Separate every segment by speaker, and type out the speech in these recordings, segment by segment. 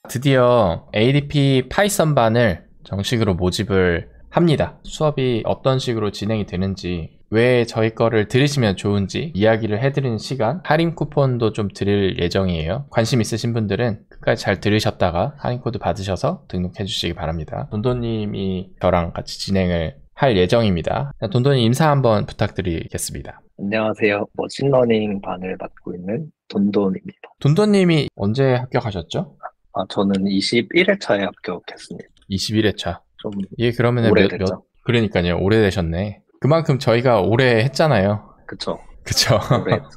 Speaker 1: 드디어 ADP 파이썬반을 정식으로 모집을 합니다. 수업이 어떤 식으로 진행이 되는지, 왜 저희 거를 들으시면 좋은지 이야기를 해드리는 시간, 할인 쿠폰도 좀 드릴 예정이에요. 관심 있으신 분들은 끝까지 잘 들으셨다가 할인 코드 받으셔서 등록해 주시기 바랍니다. 돈도님이 저랑 같이 진행을 할 예정입니다. 돈도님 인사 한번 부탁드리겠습니다.
Speaker 2: 안녕하세요. 머신러닝 반을 맡고 있는 돈돈입니다.
Speaker 1: 돈도님이 언제 합격하셨죠?
Speaker 2: 저는 21회차에 합격했습니다.
Speaker 1: 21회차.
Speaker 2: 좀
Speaker 1: 예, 그러면은
Speaker 2: 오래됐죠?
Speaker 1: 그러니까요. 오래되셨네. 그만큼 저희가 오래 했잖아요.
Speaker 2: 그쵸?
Speaker 1: 그쵸?
Speaker 2: 오래했죠.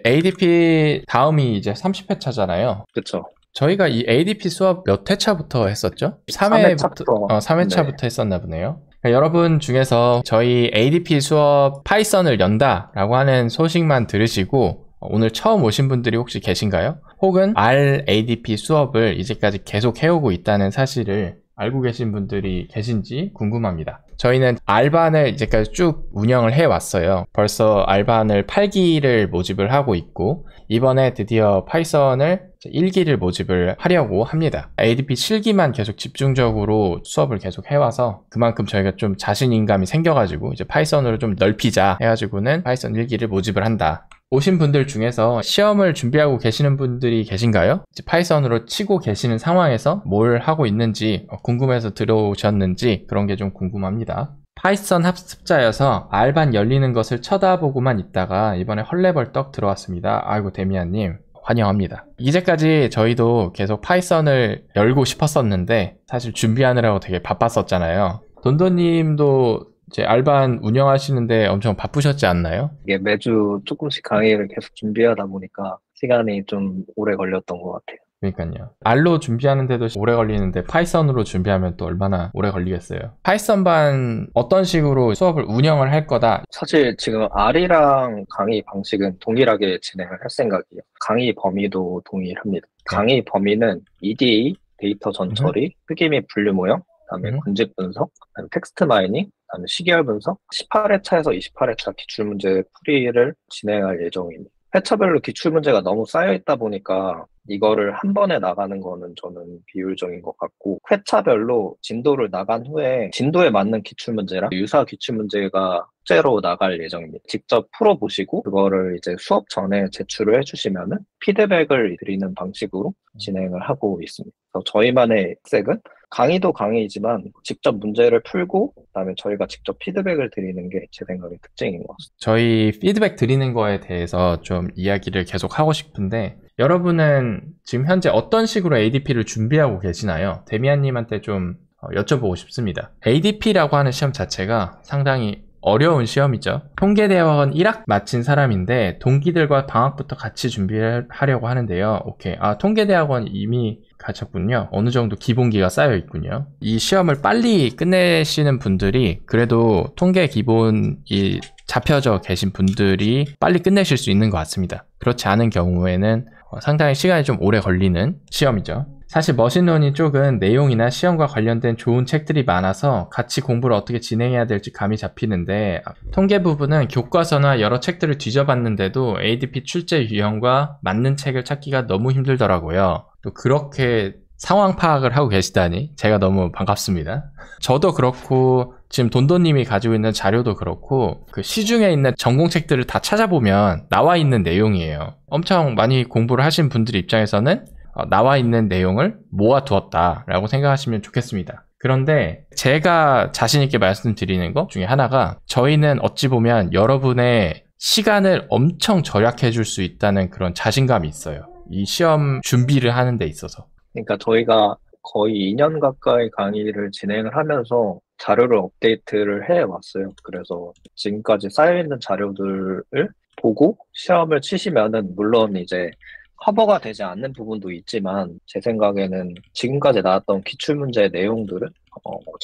Speaker 1: ADP 다음이 이제 30회차잖아요.
Speaker 2: 그쵸?
Speaker 1: 저희가 이 ADP 수업 몇 회차부터 했었죠?
Speaker 2: 3회차부터,
Speaker 1: 3회차부터
Speaker 2: 네.
Speaker 1: 했었나 보네요. 그러니까 여러분 중에서 저희 ADP 수업 파이썬을 연다라고 하는 소식만 들으시고 오늘 처음 오신 분들이 혹시 계신가요? 혹은 RADP 수업을 이제까지 계속 해오고 있다는 사실을 알고 계신 분들이 계신지 궁금합니다. 저희는 R반을 이제까지 쭉 운영을 해왔어요. 벌써 R반을 8기를 모집을 하고 있고 이번에 드디어 파이썬을 1기를 모집을 하려고 합니다. ADP 7기만 계속 집중적으로 수업을 계속 해와서 그만큼 저희가 좀 자신감이 생겨가지고 이제 파이썬으로 좀 넓히자 해가지고는 파이썬 1기를 모집을 한다. 오신 분들 중에서 시험을 준비하고 계시는 분들이 계신가요? 이제 파이썬으로 치고 계시는 상황에서 뭘 하고 있는지 궁금해서 들어오셨는지 그런 게 좀 궁금합니다. 파이썬 학습자여서 R반 열리는 것을 쳐다보고만 있다가 이번에 헐레벌떡 들어왔습니다. 아이고 데미안님 환영합니다. 이제까지 저희도 계속 파이썬을 열고 싶었었는데 사실 준비하느라고 되게 바빴었잖아요. 돈도님도 이제 R반 운영하시는데 엄청 바쁘셨지 않나요?
Speaker 2: 이게 매주 조금씩 강의를 계속 준비하다 보니까 시간이 좀 오래 걸렸던 것 같아요.
Speaker 1: 그러니까요. R로 준비하는데도 오래 걸리는데 파이썬으로 준비하면 또 얼마나 오래 걸리겠어요. 파이썬반 어떤 식으로 수업을 운영을 할 거다.
Speaker 2: 사실 지금 R이랑 강의 방식은 동일하게 진행을 할 생각이에요. 강의 범위도 동일합니다.
Speaker 1: 네.
Speaker 2: 강의 범위는 EDA, 데이터
Speaker 1: 음흠.
Speaker 2: 전처리, 크기 및 분류 모형, 그다음에 군집 분석, 그다음에 텍스트 마이닝, 그다음에 시계열 분석, 18회차에서 28회차 기출문제 풀이를 진행할 예정입니다. 회차별로 기출문제가 너무 쌓여있다 보니까 이거를 한 번에 나가는 거는 저는 비효율적인 것 같고, 회차별로 진도를 나간 후에 진도에 맞는 기출문제랑 유사 기출문제가 숙제로 나갈 예정입니다. 직접 풀어보시고 그거를 이제 수업 전에 제출을 해주시면은 피드백을 드리는 방식으로 진행을 하고 있습니다. 그래서 저희만의 특색은 강의도 강의이지만 직접 문제를 풀고 그다음에 저희가 직접 피드백을 드리는 게 제 생각의 특징인 것 같습니다.
Speaker 1: 저희 피드백 드리는 거에 대해서 좀 이야기를 계속 하고 싶은데 여러분은 지금 현재 어떤 식으로 ADP를 준비하고 계시나요? 데미안님한테 좀 여쭤보고 싶습니다. ADP라고 하는 시험 자체가 상당히 어려운 시험이죠. 통계대학원 1학 마친 사람인데 동기들과 방학부터 같이 준비하려고 하는데요. 오케이. 통계대학원 이미 가셨군요. 어느 정도 기본기가 쌓여 있군요. 이 시험을 빨리 끝내시는 분들이 그래도 통계 기본이 잡혀져 계신 분들이 빨리 끝내실 수 있는 것 같습니다. 그렇지 않은 경우에는 상당히 시간이 좀 오래 걸리는 시험이죠. 사실 머신러닝 쪽은 내용이나 시험과 관련된 좋은 책들이 많아서 같이 공부를 어떻게 진행해야 될지 감이 잡히는데 통계 부분은 교과서나 여러 책들을 뒤져봤는데도 ADP 출제 유형과 맞는 책을 찾기가 너무 힘들더라고요. 또 그렇게 상황 파악을 하고 계시다니 제가 너무 반갑습니다. 저도 그렇고 지금 돈돈님이 가지고 있는 자료도 그렇고 그 시중에 있는 전공책들을 다 찾아보면 나와 있는 내용이에요. 엄청 많이 공부를 하신 분들 입장에서는 나와 있는 내용을 모아두었다라고 생각하시면 좋겠습니다. 그런데 제가 자신있게 말씀드리는 것 중에 하나가 저희는 어찌 보면 여러분의 시간을 엄청 절약해 줄 수 있다는 그런 자신감이 있어요. 이 시험 준비를 하는 데 있어서.
Speaker 2: 그러니까 저희가 거의 2년 가까이 강의를 진행을 하면서 자료를 업데이트를 해왔어요. 그래서 지금까지 쌓여있는 자료들을 보고 시험을 치시면은 물론 이제 커버가 되지 않는 부분도 있지만 제 생각에는 지금까지 나왔던 기출문제의 내용들은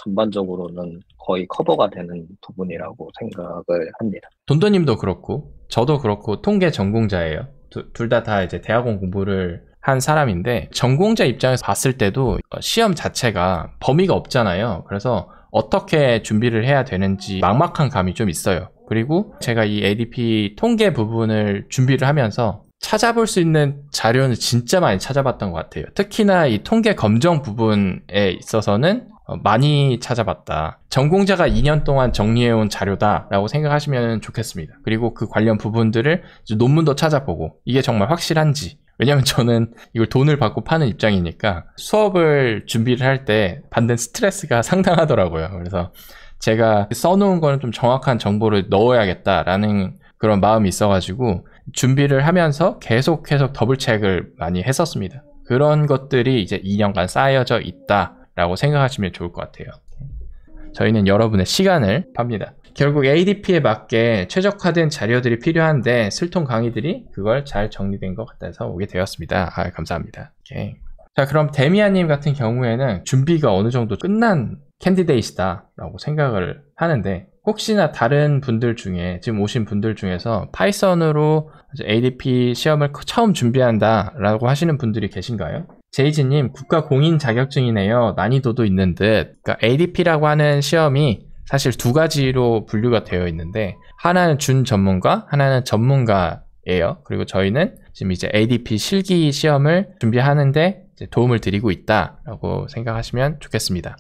Speaker 2: 전반적으로는 거의 커버가 되는 부분이라고 생각을 합니다.
Speaker 1: 돈도님도 그렇고 저도 그렇고 통계 전공자예요. 둘 다 이제 대학원 공부를 한 사람인데 전공자 입장에서 봤을 때도 시험 자체가 범위가 없잖아요. 그래서 어떻게 준비를 해야 되는지 막막한 감이 좀 있어요. 그리고 제가 이 ADP 통계 부분을 준비를 하면서 찾아볼 수 있는 자료는 진짜 많이 찾아봤던 것 같아요. 특히나 이 통계 검정 부분에 있어서는 많이 찾아봤다. 전공자가 2년 동안 정리해온 자료다라고 생각하시면 좋겠습니다. 그리고 그 관련 부분들을 논문도 찾아보고 이게 정말 확실한지. 왜냐면 저는 이걸 돈을 받고 파는 입장이니까 수업을 준비를 할 때 받는 스트레스가 상당하더라고요. 그래서 제가 써놓은 거는 좀 정확한 정보를 넣어야겠다라는 그런 마음이 있어가지고 준비를 하면서 계속 더블 체크를 많이 했었습니다. 그런 것들이 이제 2년간 쌓여져 있다라고 생각하시면 좋을 것 같아요. 저희는 여러분의 시간을 팝니다. 결국 ADP에 맞게 최적화된 자료들이 필요한데 슬통 강의들이 그걸 잘 정리된 것 같아서 오게 되었습니다. 감사합니다. 오케이. 자, 그럼 데미안님 같은 경우에는 준비가 어느 정도 끝난 캔디데이트다 라고 생각을 하는데 혹시나 다른 분들 중에 지금 오신 분들 중에서 파이썬으로 ADP 시험을 처음 준비한다 라고 하시는 분들이 계신가요? 제이지님, 국가 공인 자격증이네요. 난이도도 있는 듯. 그러니까 ADP라고 하는 시험이 사실 두 가지로 분류가 되어 있는데 하나는 준 전문가, 하나는 전문가예요. 그리고 저희는 지금 이제 ADP 실기 시험을 준비하는데 이제 도움을 드리고 있다라고 생각하시면 좋겠습니다.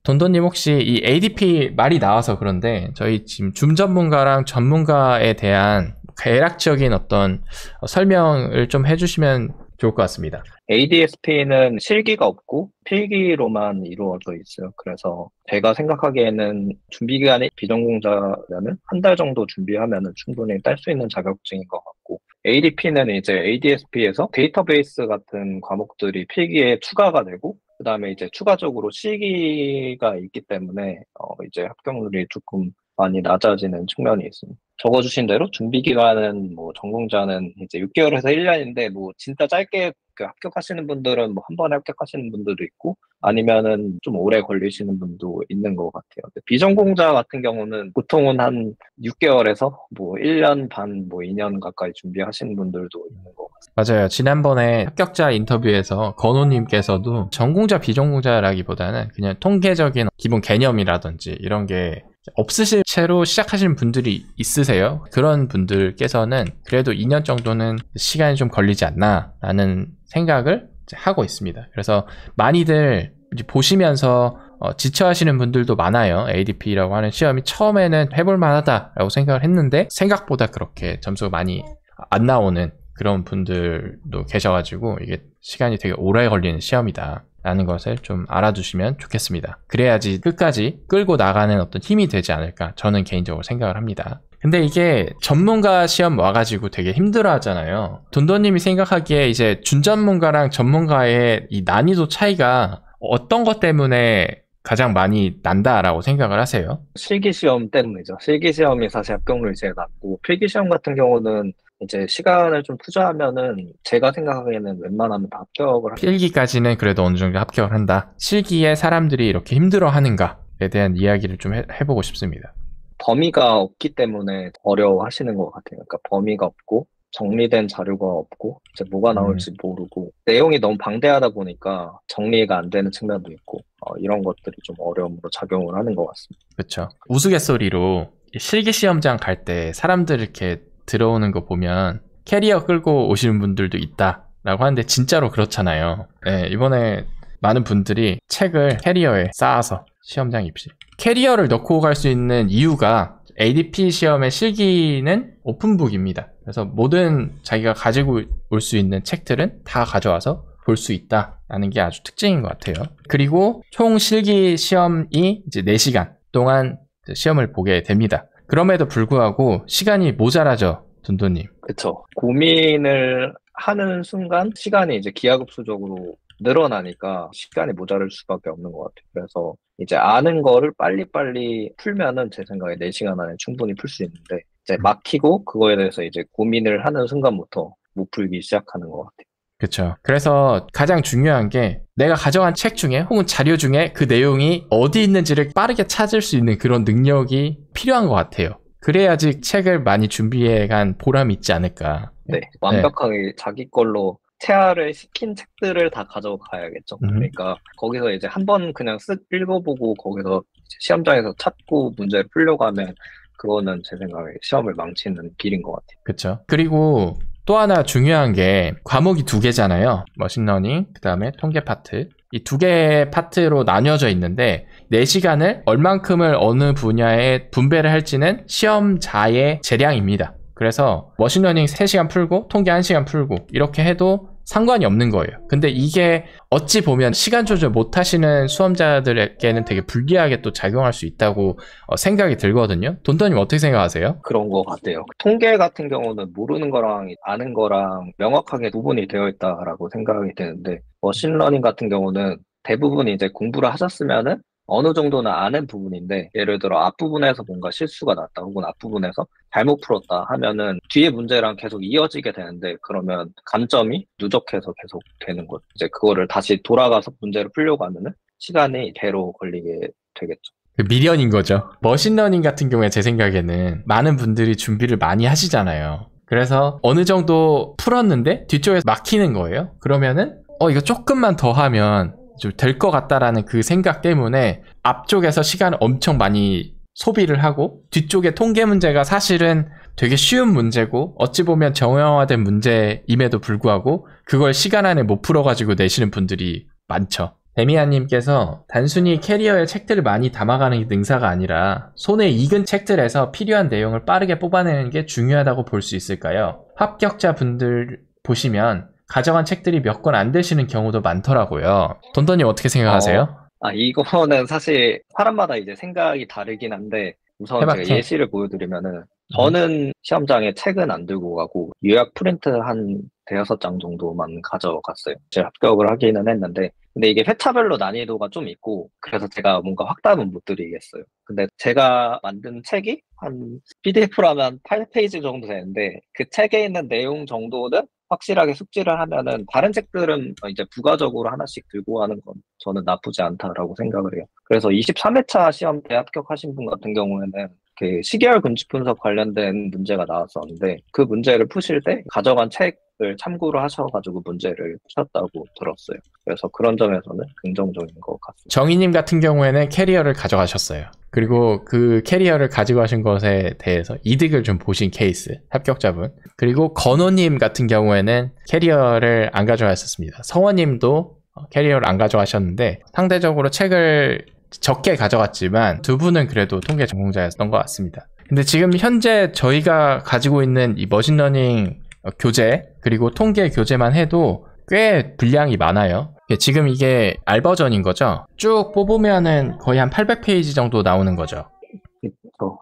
Speaker 1: 돈돈님 혹시 이 ADP 말이 나와서 그런데 저희 지금 준 전문가랑 전문가에 대한 대략적인 어떤 설명을 좀 해주시면 좋을 것 같습니다.
Speaker 2: ADSP는 실기가 없고 필기로만 이루어져 있어요. 그래서 제가 생각하기에는 준비 기간이 비전공자라면 한 달 정도 준비하면 충분히 딸 수 있는 자격증인 것 같고 ADP는 이제 ADSP에서 데이터베이스 같은 과목들이 필기에 추가가 되고 그 다음에 이제 추가적으로 실기가 있기 때문에 이제 합격률이 조금 많이 낮아지는 측면이 있습니다. 적어주신 대로 준비 기간은 뭐 전공자는 이제 6개월에서 1년인데 뭐 진짜 짧게 합격하시는 분들은 뭐 한 번에 합격하시는 분들도 있고 아니면은 좀 오래 걸리시는 분도 있는 것 같아요. 비전공자 같은 경우는 보통은 한 6개월에서 뭐 1년 반, 뭐 2년 가까이 준비하시는 분들도 있는 것 같습니다.
Speaker 1: 맞아요. 지난번에 합격자 인터뷰에서 건호님께서도 전공자, 비전공자라기보다는 그냥 통계적인 기본 개념이라든지 이런 게 없으실 채로 시작하시는 분들이 있으세요. 그런 분들께서는 그래도 2년 정도는 시간이 좀 걸리지 않나 라는 생각을 하고 있습니다. 그래서 많이들 이제 보시면서 지쳐하시는 분들도 많아요. ADP라고 하는 시험이 처음에는 해볼 만하다라고 생각을 했는데 생각보다 그렇게 점수가 많이 안 나오는 그런 분들도 계셔가지고 이게 시간이 되게 오래 걸리는 시험이다 라는 것을 좀 알아두시면 좋겠습니다. 그래야지 끝까지 끌고 나가는 어떤 힘이 되지 않을까 저는 개인적으로 생각을 합니다. 근데 이게 전문가 시험 와가지고 되게 힘들어 하잖아요. 돈돈님이 생각하기에 이제 준전문가랑 전문가의 이 난이도 차이가 어떤 것 때문에 가장 많이 난다라고 생각을 하세요?
Speaker 2: 실기시험 때문이죠. 실기시험이 사실 합격률이 제일 낮고 필기시험 같은 경우는 이제 시간을 좀 투자하면은 제가 생각하기에는 웬만하면 다 합격을
Speaker 1: 필기까지는 그래도 어느 정도 합격을 한다. 실기에 사람들이 이렇게 힘들어 하는가에 대한 이야기를 좀 해보고 싶습니다.
Speaker 2: 범위가 없기 때문에 어려워하시는 것 같아요. 그러니까 범위가 없고 정리된 자료가 없고 이제 뭐가 나올지 모르고 내용이 너무 방대하다 보니까 정리가 안 되는 측면도 있고 이런 것들이 좀 어려움으로 작용을 하는 것 같습니다.
Speaker 1: 그렇죠. 우스갯소리로 실기시험장 갈 때 사람들 이렇게 들어오는 거 보면 캐리어 끌고 오시는 분들도 있다라고 하는데 진짜로 그렇잖아요. 네, 이번에 많은 분들이 책을 캐리어에 쌓아서 시험장 입실. 캐리어를 넣고 갈 수 있는 이유가 ADP 시험의 실기는 오픈북입니다. 그래서 모든 자기가 가지고 올 수 있는 책들은 다 가져와서 볼 수 있다라는 게 아주 특징인 것 같아요. 그리고 총 실기 시험이 이제 4시간 동안 시험을 보게 됩니다. 그럼에도 불구하고 시간이 모자라죠, 돈돈님.
Speaker 2: 그렇죠. 고민을 하는 순간 시간이 이제 기하급수적으로 늘어나니까 시간이 모자랄 수밖에 없는 것 같아요. 그래서 이제 아는 거를 빨리빨리 풀면은 제 생각에 4시간 안에 충분히 풀 수 있는데 이제 막히고 그거에 대해서 이제 고민을 하는 순간부터 못 풀기 시작하는 것 같아요.
Speaker 1: 그렇죠. 그래서 가장 중요한 게 내가 가져간 책 중에 혹은 자료 중에 그 내용이 어디 있는지를 빠르게 찾을 수 있는 그런 능력이 필요한 것 같아요. 그래야지 책을 많이 준비해 간 보람이 있지 않을까.
Speaker 2: 네, 완벽하게 자기 걸로 체화를 시킨 책들을 다 가져가야겠죠. 그러니까 거기서 이제 한번 그냥 읽어보고 거기서 시험장에서 찾고 문제를 풀려고 하면 그거는 제 생각에 시험을 망치는 길인 것 같아요.
Speaker 1: 그렇죠. 그리고 또 하나 중요한 게 과목이 두 개잖아요. 머신러닝, 그 다음에 통계 파트. 이 두 개의 파트로 나뉘어져 있는데 4시간을 얼만큼을 어느 분야에 분배를 할지는 시험자의 재량입니다. 그래서 머신러닝 3시간 풀고 통계 1시간 풀고 이렇게 해도 상관이 없는 거예요. 근데 이게 어찌 보면 시간 조절 못 하시는 수험자들에게는 되게 불리하게 또 작용할 수 있다고 생각이 들거든요. 돈더님 어떻게 생각하세요?
Speaker 2: 그런 것 같아요. 통계 같은 경우는 모르는 거랑 아는 거랑 명확하게 구분이 되어 있다라고 생각이 되는데, 머신러닝 같은 경우는 대부분 이제 공부를 하셨으면은 어느 정도는 아는 부분인데, 예를 들어 앞부분에서 뭔가 실수가 났다 혹은 앞부분에서 잘못 풀었다 하면은 뒤에 문제랑 계속 이어지게 되는데, 그러면 감점이 누적해서 계속 되는 거죠. 이제 그거를 다시 돌아가서 문제를 풀려고 하면은 시간이 대로 걸리게 되겠죠.
Speaker 1: 미련인 거죠. 머신러닝 같은 경우에 제 생각에는 많은 분들이 준비를 많이 하시잖아요. 그래서 어느 정도 풀었는데 뒤쪽에서 막히는 거예요. 그러면은 이거 조금만 더 하면 좀 될 것 같다라는 그 생각 때문에 앞쪽에서 시간을 엄청 많이 소비를 하고, 뒤쪽에 통계 문제가 사실은 되게 쉬운 문제고 어찌 보면 정형화된 문제임에도 불구하고 그걸 시간 안에 못 풀어가지고 내시는 분들이 많죠. 데미안님께서 단순히 캐리어에 책들을 많이 담아가는 게 능사가 아니라 손에 익은 책들에서 필요한 내용을 빠르게 뽑아내는 게 중요하다고 볼 수 있을까요? 합격자 분들 보시면 가져간 책들이 몇 권 안 되시는 경우도 많더라고요. 돈돈님 어떻게 생각하세요?
Speaker 2: 이거는 사실 사람마다 이제 생각이 다르긴 한데, 우선 제가
Speaker 1: 해박해.
Speaker 2: 예시를 보여드리면은, 저는 시험장에 책은 안 들고 가고 요약 프린트 한 대여섯 장 정도만 가져갔어요. 제가 합격을 하기는 했는데, 근데 이게 회차별로 난이도가 좀 있고, 그래서 제가 뭔가 확답은 못 드리겠어요. 근데 제가 만든 책이 한 PDF로 하면 8페이지 정도 되는데, 그 책에 있는 내용 정도는 확실하게 숙지를 하면은, 다른 책들은 이제 부가적으로 하나씩 들고 가는 건 저는 나쁘지 않다라고 생각을 해요. 그래서 23회차 시험 때 합격하신 분 같은 경우에는 그 시계열 군집 분석 관련된 문제가 나왔었는데, 그 문제를 푸실 때 가져간 책을 참고를 하셔가지고 문제를 푸셨다고 들었어요. 그래서 그런 점에서는 긍정적인 것 같습니다.
Speaker 1: 정희님 같은 경우에는 캐리어를 가져가셨어요. 그리고 그 캐리어를 가지고 가신 것에 대해서 이득을 좀 보신 케이스, 합격자분. 그리고 건호님 같은 경우에는 캐리어를 안 가져가셨습니다. 성원님도 캐리어를 안 가져가셨는데 상대적으로 책을 적게 가져갔지만 두 분은 그래도 통계 전공자였던 것 같습니다. 근데 지금 현재 저희가 가지고 있는 이 머신러닝 교재 그리고 통계 교재만 해도 꽤 분량이 많아요. 지금 이게 R 버전인 거죠? 쭉 뽑으면은 거의 한 800페이지 정도 나오는 거죠.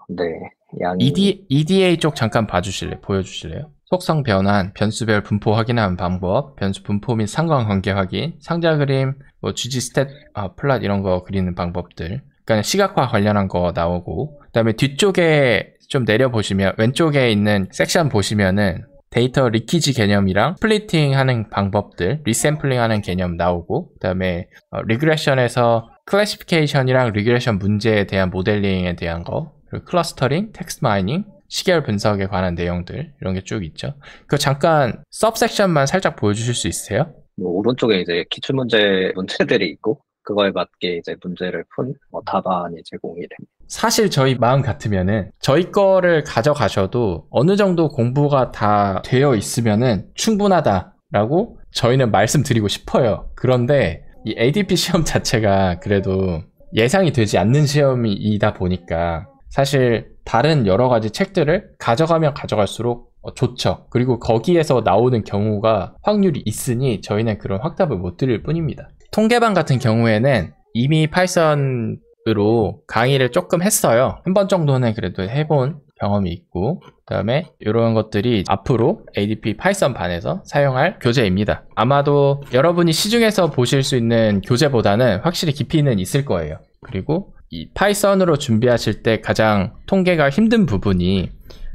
Speaker 2: 네, 양이
Speaker 1: EDA 쪽 잠깐 보여주실래요? 속성 변환, 변수별 분포 확인하는 방법, 변수 분포 및 상관관계 확인, 상자 그림, GG 스탯, 플롯 이런 거 그리는 방법들. 그러니까 시각화 관련한 거 나오고, 그 다음에 뒤쪽에 좀 내려보시면 왼쪽에 있는 섹션 보시면은 데이터 리키지 개념이랑 스플리팅 하는 방법들, 리샘플링 하는 개념 나오고, 그 다음에 리그레션에서 클래시피케이션이랑 리그레션 문제에 대한 모델링에 대한 거, 그리고 클러스터링, 텍스트 마이닝, 시계열 분석에 관한 내용들 이런 게 쭉 있죠. 그 잠깐 서브섹션만 살짝 보여주실 수 있으세요?
Speaker 2: 오른쪽에 이제 문제들이 있고, 그거에 맞게 이제 문제를 푼 답안이 제공이 됩니다.
Speaker 1: 사실 저희 마음 같으면은 저희 거를 가져가셔도 어느 정도 공부가 다 되어 있으면은 충분하다라고 저희는 말씀드리고 싶어요. 그런데 이 ADP 시험 자체가 그래도 예상이 되지 않는 시험이다 보니까 사실 다른 여러 가지 책들을 가져가면 가져갈수록 좋죠. 그리고 거기에서 나오는 경우가 확률이 있으니 저희는 그런 확답을 못 드릴 뿐입니다. 통계반 같은 경우에는 이미 파이썬으로 강의를 조금 했어요. 한 번 정도는 그래도 해본 경험이 있고, 그 다음에 이런 것들이 앞으로 ADP 파이썬 반에서 사용할 교재입니다. 아마도 여러분이 시중에서 보실 수 있는 교재보다는 확실히 깊이는 있을 거예요. 그리고 이 파이썬으로 준비하실 때 가장 통계가 힘든 부분이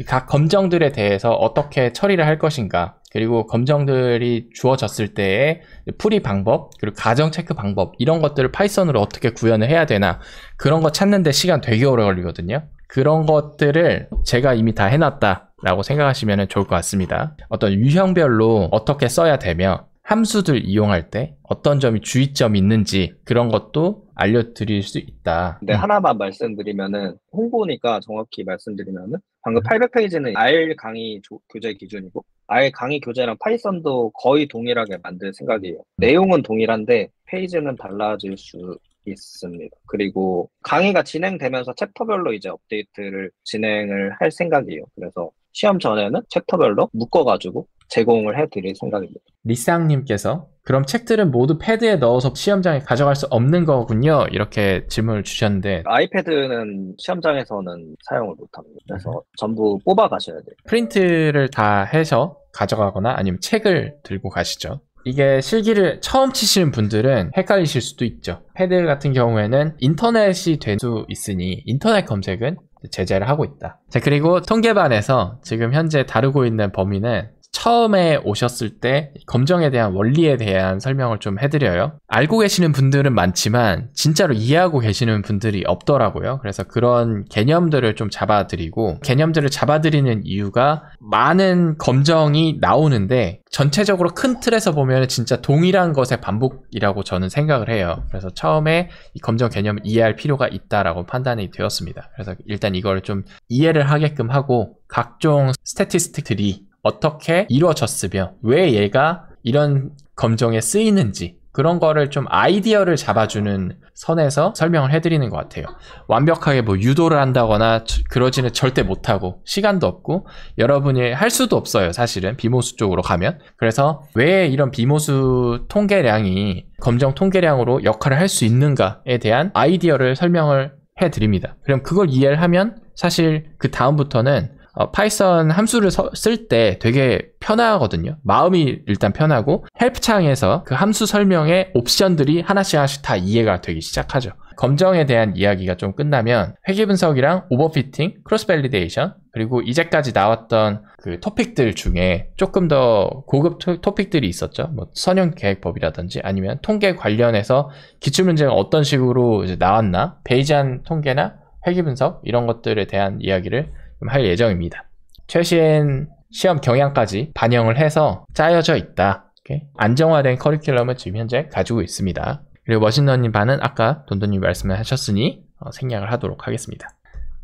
Speaker 1: 각 검정들에 대해서 어떻게 처리를 할 것인가, 그리고 검정들이 주어졌을 때의 풀이 방법, 그리고 가정 체크 방법, 이런 것들을 파이썬으로 어떻게 구현을 해야 되나, 그런 거 찾는데 시간 되게 오래 걸리거든요. 그런 것들을 제가 이미 다 해놨다라고 생각하시면 좋을 것 같습니다. 어떤 유형별로 어떻게 써야 되며 함수들 이용할 때 어떤 점이 주의점이 있는지 그런 것도 알려드릴 수 있다.
Speaker 2: 근데 하나만 말씀드리면은, 홍보니까 정확히 말씀드리면은, 방금 800페이지는 R 강의 교재 기준이고, 아예 강의 교재랑 파이썬도 거의 동일하게 만들 생각이에요. 내용은 동일한데 페이지는 달라질 수 있습니다. 그리고 강의가 진행되면서 챕터별로 이제 업데이트를 진행을 할 생각이에요. 그래서 시험 전에는 챕터별로 묶어가지고 제공을 해드릴 생각입니다.
Speaker 1: 리쌍님께서 그럼 책들은 모두 패드에 넣어서 시험장에 가져갈 수 없는 거군요. 이렇게 질문을 주셨는데
Speaker 2: 아이패드는 시험장에서는 사용을 못합니다. 그래서 전부 뽑아 가셔야 돼요.
Speaker 1: 프린트를 다 해서 가져가거나 아니면 책을 들고 가시죠. 이게 실기를 처음 치시는 분들은 헷갈리실 수도 있죠. 패드 같은 경우에는 인터넷이 될 수 있으니 인터넷 검색은 제재를 하고 있다. 자, 그리고 통계반에서 지금 현재 다루고 있는 범위는 처음에 오셨을 때 검정에 대한 원리에 대한 설명을 좀 해드려요. 알고 계시는 분들은 많지만 진짜로 이해하고 계시는 분들이 없더라고요. 그래서 그런 개념들을 좀 잡아드리고, 개념들을 잡아드리는 이유가 많은 검정이 나오는데 전체적으로 큰 틀에서 보면 진짜 동일한 것의 반복이라고 저는 생각을 해요. 그래서 처음에 이 검정 개념을 이해할 필요가 있다라고 판단이 되었습니다. 그래서 일단 이걸 좀 이해를 하게끔 하고 각종 스태티스틱들이 어떻게 이루어졌으며 왜 얘가 이런 검정에 쓰이는지 그런 거를 좀 아이디어를 잡아주는 선에서 설명을 해드리는 것 같아요. 완벽하게 뭐 유도를 한다거나 그러지는 절대 못하고 시간도 없고 여러분이 할 수도 없어요. 사실은 비모수 쪽으로 가면. 그래서 왜 이런 비모수 통계량이 검정 통계량으로 역할을 할 수 있는가에 대한 아이디어를 설명을 해드립니다. 그럼 그걸 이해를 하면 사실 그 다음부터는 파이썬 함수를 쓸 때 되게 편하거든요. 마음이 일단 편하고 헬프 창에서 그 함수 설명의 옵션들이 하나씩 다 이해가 되기 시작하죠. 검정에 대한 이야기가 좀 끝나면 회귀분석이랑 오버피팅, 크로스 밸리데이션, 그리고 이제까지 나왔던 그 토픽들 중에 조금 더 고급 토픽들이 있었죠. 뭐 선형계획법이라든지 아니면 통계 관련해서 기출문제가 어떤 식으로 이제 나왔나, 베이지안 통계나 회귀분석 이런 것들에 대한 이야기를 할 예정입니다. 최신 시험 경향까지 반영을 해서 짜여져 있다. 이렇게 안정화된 커리큘럼을 지금 현재 가지고 있습니다. 그리고 머신러닝 반은 아까 돈돈님 말씀을 하셨으니 생략을 하도록 하겠습니다.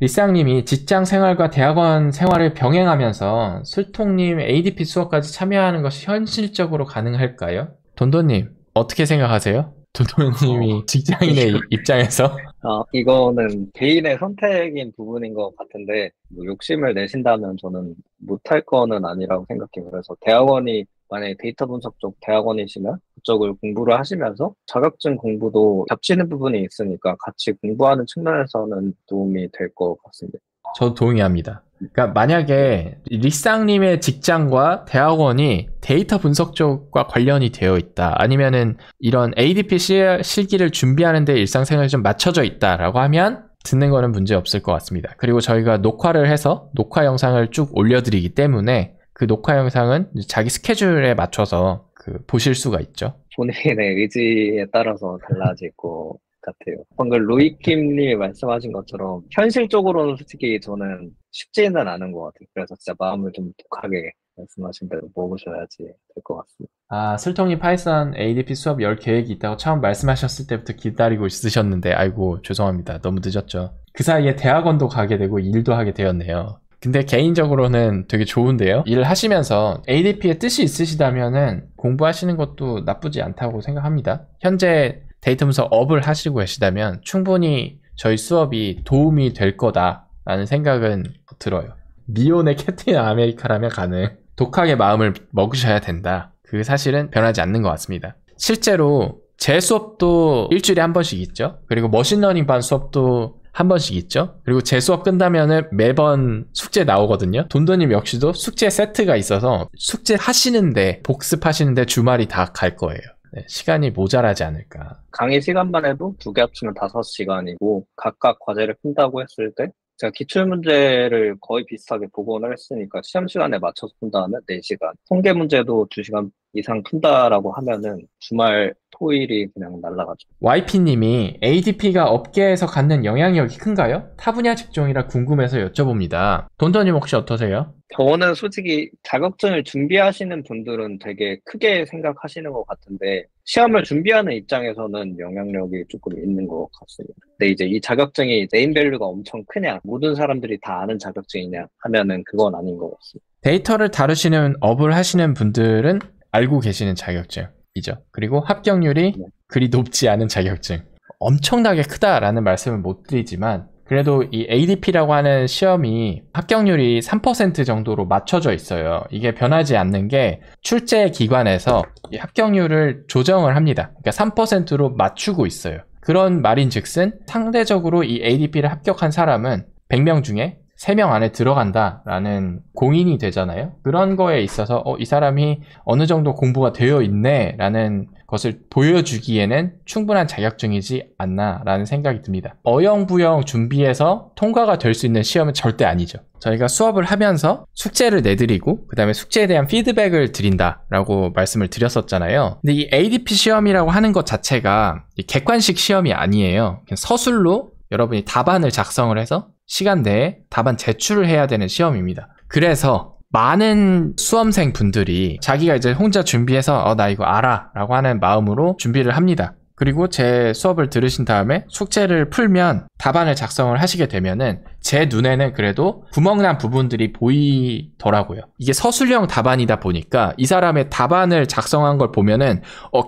Speaker 1: 리쌍님이 직장 생활과 대학원 생활을 병행하면서 슬통님 ADP 수업까지 참여하는 것이 현실적으로 가능할까요? 돈돈님 어떻게 생각하세요? 돈돈님이 직장인의 입장에서
Speaker 2: 이거는 개인의 선택인 부분인 것 같은데, 뭐 욕심을 내신다면 저는 못할 거는 아니라고 생각해요. 그래서 대학원이, 만약에 데이터 분석 쪽 대학원이시면 그쪽을 공부를 하시면서 자격증 공부도 겹치는 부분이 있으니까 같이 공부하는 측면에서는 도움이 될 것 같습니다.
Speaker 1: 저도 동의합니다. 그러니까 만약에 리쌍님의 직장과 대학원이 데이터 분석 쪽과 관련이 되어 있다, 아니면은 이런 ADP 실기를 준비하는 데 일상생활이 좀 맞춰져 있다라고 하면 듣는 거는 문제 없을 것 같습니다. 그리고 저희가 녹화를 해서 녹화 영상을 쭉 올려드리기 때문에 그 녹화 영상은 자기 스케줄에 맞춰서 보실 수가 있죠.
Speaker 2: 본인의 의지에 따라서 달라질 것 같아요. 방금 로이킴님이 말씀하신 것처럼 현실적으로는 솔직히 저는 쉽지는 않은 것 같아요. 그래서 진짜 마음을 좀 독하게 말씀하신 대로 먹으셔야지 될 것 같습니다.
Speaker 1: 아, 슬통이 파이썬 ADP 수업 열 계획이 있다고 처음 말씀하셨을 때부터 기다리고 있으셨는데 아이고 죄송합니다. 너무 늦었죠. 그 사이에 대학원도 가게 되고 일도 하게 되었네요. 근데 개인적으로는 되게 좋은데요. 일을 하시면서 ADP에 뜻이 있으시다면은 공부하시는 것도 나쁘지 않다고 생각합니다. 현재 데이터 분석 업을 하시고 계시다면 충분히 저희 수업이 도움이 될 거다라는 생각은 들어요. 미혼의 캡틴 아메리카라면 가능. 독하게 마음을 먹으셔야 된다. 그 사실은 변하지 않는 것 같습니다. 실제로 제 수업도 일주일에 한 번씩 있죠. 그리고 머신러닝 반 수업도 한 번씩 있죠. 그리고 제 수업 끝나면은 매번 숙제 나오거든요. 돈돈님 역시도 숙제 세트가 있어서 숙제 하시는데, 복습하시는데 주말이 다 갈 거예요. 네, 시간이 모자라지 않을까.
Speaker 2: 강의 시간만 해도 2개 합치면 5시간이고 각각 과제를 푼다고 했을 때 제가 기출문제를 거의 비슷하게 복원을 했으니까 시험 시간에 맞춰서 푼다면 4시간, 통계 문제도 2시간 이상 푼다라고 하면은 주말 토일이 그냥 날아가죠.
Speaker 1: YP님이 ADP가 업계에서 갖는 영향력이 큰가요? 타 분야 직종이라 궁금해서 여쭤봅니다. 돈돈님 혹시 어떠세요?
Speaker 2: 저는 솔직히 자격증을 준비하시는 분들은 되게 크게 생각하시는 것 같은데 시험을 준비하는 입장에서는 영향력이 조금 있는 것 같습니다. 근데 이제 이 자격증이 네임밸류가 엄청 크냐, 모든 사람들이 다 아는 자격증이냐 하면은 그건 아닌 것 같습니다.
Speaker 1: 데이터를 다루시는 업을 하시는 분들은 알고 계시는 자격증이죠. 그리고 합격률이 그리 높지 않은 자격증. 엄청나게 크다라는 말씀은 못 드리지만 그래도 이 ADP라고 하는 시험이 합격률이 3% 정도로 맞춰져 있어요. 이게 변하지 않는 게 출제 기관에서 이 합격률을 조정을 합니다. 그러니까 3%로 맞추고 있어요. 그런 말인즉슨 상대적으로 이 ADP를 합격한 사람은 100명 중에 3명 안에 들어간다라는 공인이 되잖아요. 그런 거에 있어서 이 사람이 어느 정도 공부가 되어 있네 라는 것을 보여주기에는 충분한 자격증이지 않나라는 생각이 듭니다. 어영부영 준비해서 통과가 될 수 있는 시험은 절대 아니죠. 저희가 수업을 하면서 숙제를 내드리고 그 다음에 숙제에 대한 피드백을 드린다라고 말씀을 드렸었잖아요. 근데 이 ADP 시험이라고 하는 것 자체가 객관식 시험이 아니에요. 그냥 서술로 여러분이 답안을 작성을 해서 시간 내에 답안 제출을 해야 되는 시험입니다. 그래서 많은 수험생 분들이 자기가 이제 혼자 준비해서 나 이거 알아 라고 하는 마음으로 준비를 합니다. 그리고 제 수업을 들으신 다음에 숙제를 풀면 답안을 작성을 하시게 되면은 제 눈에는 그래도 구멍난 부분들이 보이더라고요. 이게 서술형 답안이다 보니까 이 사람의 답안을 작성한 걸 보면은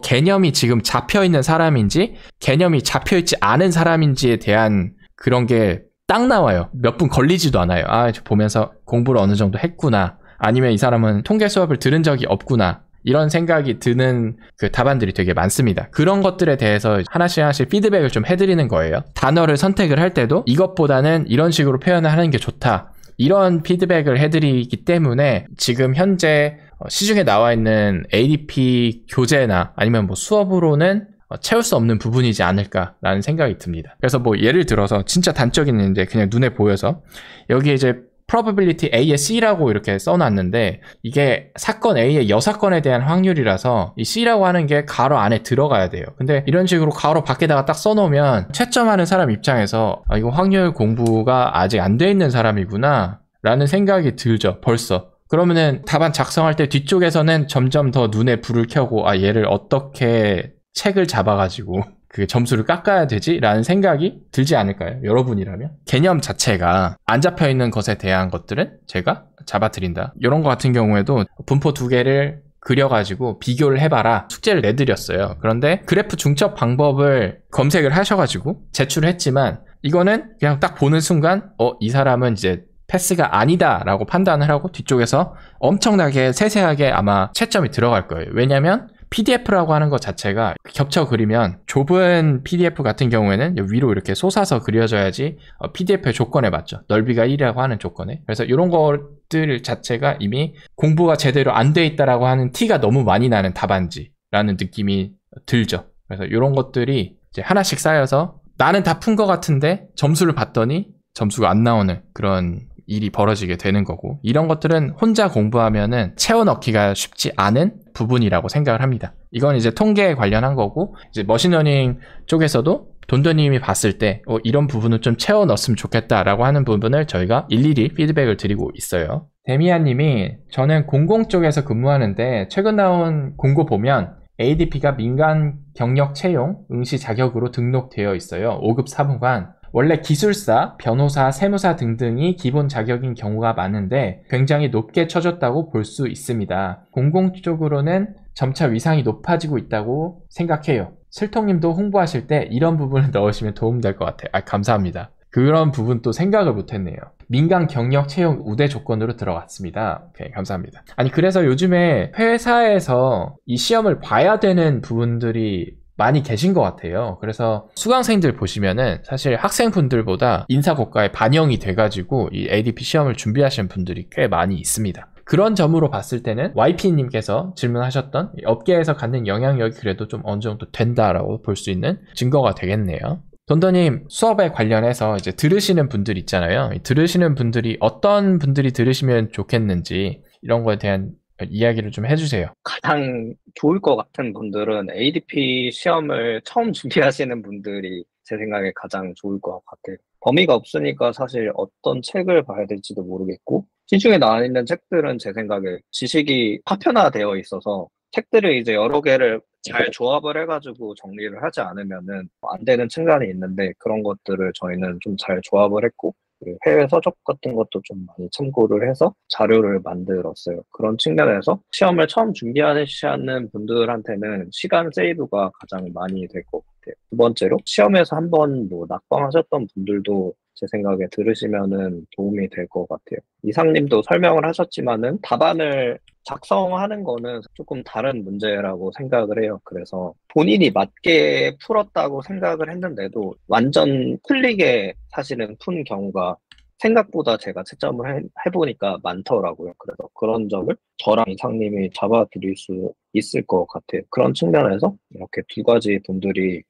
Speaker 1: 개념이 지금 잡혀있는 사람인지 개념이 잡혀있지 않은 사람인지에 대한 그런 게 딱 나와요. 몇 분 걸리지도 않아요. 보면서 공부를 어느 정도 했구나. 아니면 이 사람은 통계 수업을 들은 적이 없구나. 이런 생각이 드는 그 답안들이 되게 많습니다. 그런 것들에 대해서 하나씩 피드백을 좀 해드리는 거예요. 단어를 선택을 할 때도 이것보다는 이런 식으로 표현을 하는 게 좋다. 이런 피드백을 해드리기 때문에 지금 현재 시중에 나와 있는 ADP 교재나 아니면 뭐 수업으로는 채울 수 없는 부분이지 않을까라는 생각이 듭니다. 그래서 뭐 예를 들어서 진짜 단적인 있는데 그냥 눈에 보여서 여기에 이제 probability A의 C라고 이렇게 써놨는데 이게 사건 A의 여사건에 대한 확률이라서 이 C라고 하는 게 가로 안에 들어가야 돼요. 근데 이런 식으로 가로 밖에다가 딱 써놓으면 채점하는 사람 입장에서 이거 확률 공부가 아직 안 돼 있는 사람이구나 라는 생각이 들죠. 벌써. 그러면은 답안 작성할 때 뒤쪽에서는 점점 더 눈에 불을 켜고 얘를 어떻게 책을 잡아가지고 그 점수를 깎아야 되지? 라는 생각이 들지 않을까요? 여러분이라면? 개념 자체가 안 잡혀있는 것에 대한 것들은 제가 잡아드린다. 이런 거 같은 경우에도 분포 2개를 그려가지고 비교를 해봐라. 숙제를 내드렸어요. 그런데 그래프 중첩 방법을 검색을 하셔가지고 제출을 했지만 이거는 그냥 딱 보는 순간 이 사람은 이제 패스가 아니다 라고 판단을 하고 뒤쪽에서 엄청나게 세세하게 아마 채점이 들어갈 거예요. 왜냐면 PDF라고 하는 것 자체가 겹쳐 그리면 좁은 PDF 같은 경우에는 위로 이렇게 솟아서 그려져야지 PDF의 조건에 맞죠. 넓이가 1이라고 하는 조건에. 그래서 이런 것들 자체가 이미 공부가 제대로 안 돼 있다라고 하는 티가 너무 많이 나는 답안지라는 느낌이 들죠. 그래서 이런 것들이 이제 하나씩 쌓여서 나는 다 푼 것 같은데 점수를 봤더니 점수가 안 나오는 그런 일이 벌어지게 되는 거고, 이런 것들은 혼자 공부하면은 채워 넣기가 쉽지 않은 부분이라고 생각을 합니다. 이건 이제 통계에 관련한 거고, 이제 머신러닝 쪽에서도 돈도님이 봤을 때 이런 부분은 좀 채워 넣었으면 좋겠다라고 하는 부분을 저희가 일일이 피드백을 드리고 있어요. 데미안님이 저는 공공 쪽에서 근무하는데 최근 나온 공고 보면 ADP가 민간 경력 채용 응시 자격으로 등록되어 있어요. 5급 사무관. 원래 기술사, 변호사, 세무사 등등이 기본 자격인 경우가 많은데 굉장히 높게 쳐줬다고 볼 수 있습니다. 공공 쪽으로는 점차 위상이 높아지고 있다고 생각해요. 슬통님도 홍보하실 때 이런 부분을 넣으시면 도움될 것 같아요. 감사합니다. 그런 부분도 생각을 못했네요. 민간 경력 채용 우대 조건으로 들어갔습니다. 오케이, 감사합니다. 그래서 요즘에 회사에서 이 시험을 봐야 되는 부분들이 많이 계신 것 같아요. 그래서 수강생들 보시면은 사실 학생분들보다 인사고과에 반영이 돼가지고 이 ADP 시험을 준비하시는 분들이 꽤 많이 있습니다. 그런 점으로 봤을 때는 YP님께서 질문하셨던 업계에서 갖는 영향력이 그래도 좀 어느 정도 된다라고 볼 수 있는 증거가 되겠네요. 돈더님, 수업에 관련해서 이제 들으시는 분들 있잖아요. 들으시는 분들이 어떤 분들이 들으시면 좋겠는지 이런 거에 대한 이야기를 좀 해주세요.
Speaker 2: 가장 좋을 것 같은 분들은 ADP 시험을 처음 준비하시는 분들이 제 생각에 가장 좋을 것 같아요. 범위가 없으니까 사실 어떤 책을 봐야 될지도 모르겠고, 시중에 나와 있는 책들은 제 생각에 지식이 파편화되어 있어서 책들을 이제 여러 개를 잘 조합을 해가지고 정리를 하지 않으면은 안 되는 측면이 있는데, 그런 것들을 저희는 좀 잘 조합을 했고, 그리고 해외 서적 같은 것도 좀 많이 참고를 해서 자료를 만들었어요. 그런 측면에서 시험을 처음 준비하시는 분들한테는 시간 세이브가 가장 많이 될 것 같아요. 두 번째로 시험에서 한번 뭐 낙방하셨던 분들도 제 생각에 들으시면은 도움이 될 것 같아요. 이상님도 설명을 하셨지만은 답안을 작성하는 거는 조금 다른 문제라고 생각을 해요. 그래서 본인이 맞게 풀었다고 생각을 했는데도 완전 틀리게 사실은 푼 경우가 생각보다 제가 채점을 해보니까 많더라고요. 그래서 그런 점을 저랑 이상님이 잡아드릴 수 있을 것 같아요. 그런 측면에서 이렇게 두 가지 분들이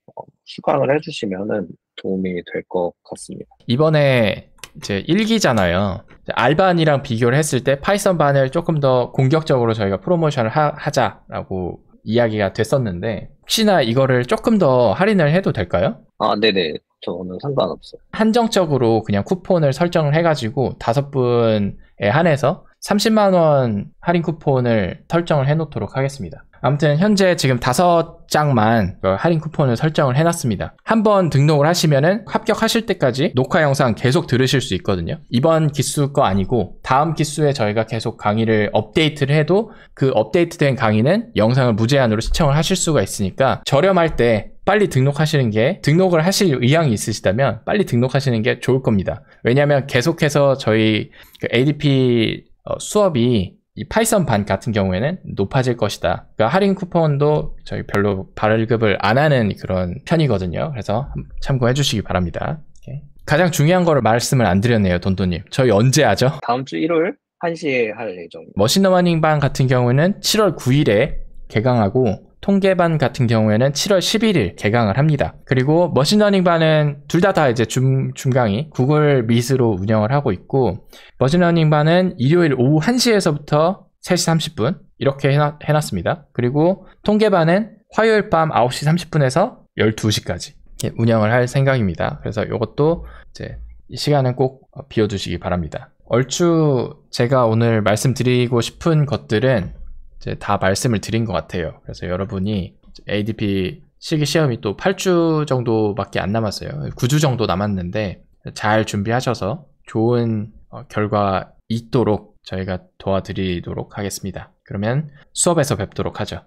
Speaker 2: 수강을 해주시면은 도움이 될 것 같습니다.
Speaker 1: 이번에 이제 1기잖아요. 알반이랑 비교를 했을 때 파이썬 반을 조금 더 공격적으로 저희가 프로모션을 하자라고 이야기가 됐었는데 혹시나 이거를 조금 더 할인을 해도 될까요?
Speaker 2: 아, 네네. 저는 상관없어요.
Speaker 1: 한정적으로 그냥 쿠폰을 설정을 해가지고 5분에 한해서 30만원 할인 쿠폰을 설정을 해놓도록 하겠습니다. 아무튼 현재 지금 5장만 할인 쿠폰을 설정을 해놨습니다. 한번 등록을 하시면은 합격하실 때까지 녹화 영상 계속 들으실 수 있거든요. 이번 기수 거 아니고 다음 기수에 저희가 계속 강의를 업데이트를 해도 그 업데이트된 강의는 영상을 무제한으로 시청을 하실 수가 있으니까 저렴할 때 빨리 등록을 하실 의향이 있으시다면 빨리 등록하시는 게 좋을 겁니다. 왜냐하면 계속해서 저희 ADP 수업이 이 파이썬 반 같은 경우에는 높아질 것이다. 그러니까 할인 쿠폰도 저희 별로 발급을 안 하는 그런 편이거든요. 그래서 참고해 주시기 바랍니다. 가장 중요한 거를 말씀을 안 드렸네요, 돈돈님. 저희 언제 하죠?
Speaker 2: 다음 주 일요일 1시에 할 예정입니다.
Speaker 1: 머신러닝 반 같은 경우에는 7월 9일에 개강하고 통계반 같은 경우에는 7월 11일 개강을 합니다. 그리고 머신러닝 반은 둘 다 이제 줌강의 구글 미트로 운영을 하고 있고 머신러닝 반은 일요일 오후 1시에서부터 3시 30분 이렇게 해놨습니다. 그리고 통계반은 화요일 밤 9시 30분에서 12시까지 운영을 할 생각입니다. 그래서 이것도 이제 이 시간은 꼭 비워두시기 바랍니다. 얼추 제가 오늘 말씀드리고 싶은 것들은 이제 다 말씀을 드린 것 같아요. 그래서 여러분이 ADP 실기 시험이 또 8주 정도밖에 안 남았어요. 9주 정도 남았는데 잘 준비하셔서 좋은 결과 있도록 저희가 도와드리도록 하겠습니다. 그러면 수업에서 뵙도록 하죠.